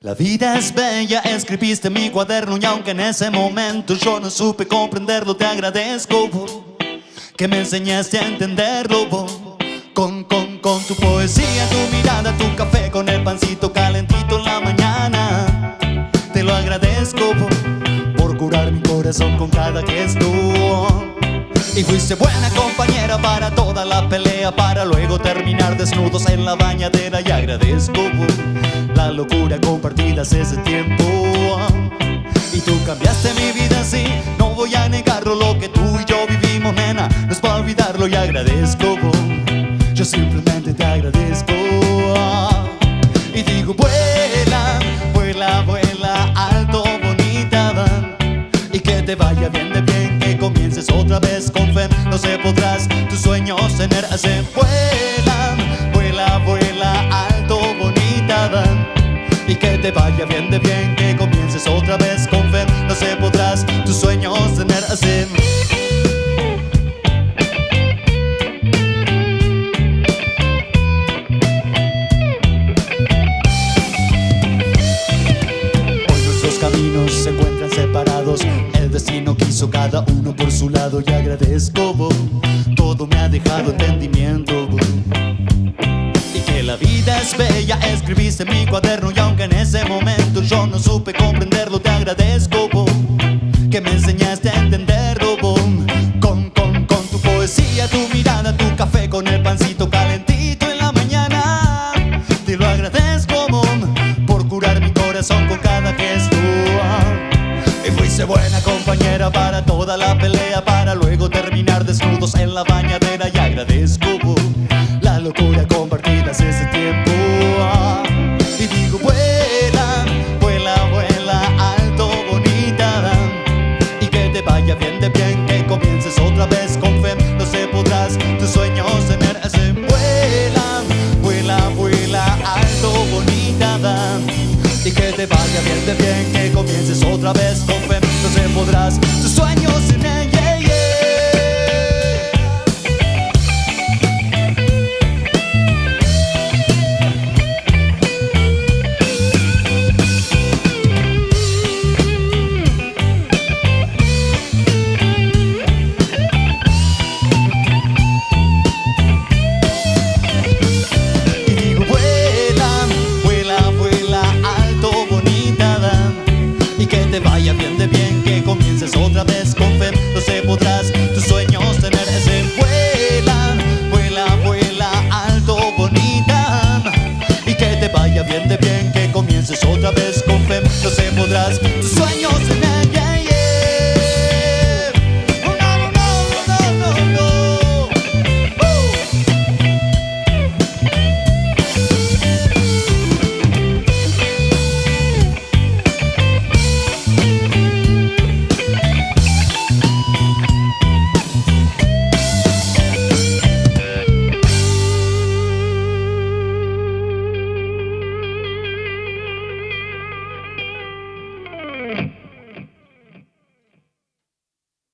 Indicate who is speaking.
Speaker 1: La vida es bella, escribiste en mi cuaderno y aunque en ese momento yo no supe comprenderlo, te agradezco que me enseñaste a entenderlo con tu poesía, tu mirada, tu café con el pancito calentito en la mañana. Te lo agradezco por curar mi corazón con cada gesto. Y fuiste buena compañera para toda la pelea, para luego terminar desnudos en la bañadera. Y agradezco la locura compartida hace ese tiempo. Y tú cambiaste mi vida, sí, no voy a negarlo. Lo que tú y yo vivimos, nena, no es para olvidarlo. Y agradezco, yo simplemente te agradezco. Y digo, vuela, vuela, vuela alto, bonita, y que te vaya bien de bien, que comiences otra vez con fe. No sé, podrás tus sueños tener. Vuela, vuela, vuela alto, bonita, y que te vaya bien de bien, que comiences otra vez con fe. No sé, podrás tus sueños tener. Caminos se encuentran separados, el destino quiso cada uno por su lado. Y agradezco, todo me ha dejado entendimiento, y que la vida es bella, escribiste en mi cuaderno. Y aunque en ese momento yo no supe comprenderlo, te agradezco que me enseñaste a entenderlo con tu poesía, tu mirada, tu café con el pancito calentito en la mañana. Te lo agradezco por curar mi corazón con cada gesto. Y fuiste buena compañera para toda la pelea, para luego terminar desnudos en la bañadera. Y agradezco la locura compartida hace ese tiempo. Y digo, vuela, vuela, vuela alto, bonita, y que te vaya bien de bien, que comiences otra vez con fe. No sé, podrás tus sueños tener. Vuela, vuela, vuela alto, bonita, y que te vaya bien de bien, que comiences otra vez con fe. No sé, podrás tus sueños en ella. Te vaya bien de bien, que comiences otra vez con fe. No sé, podrás tus sueños tener. Vuela, vuela, vuela alto, bonita, y que te vaya bien de bien, que comiences otra vez con fe. No sé, podrás tus sueños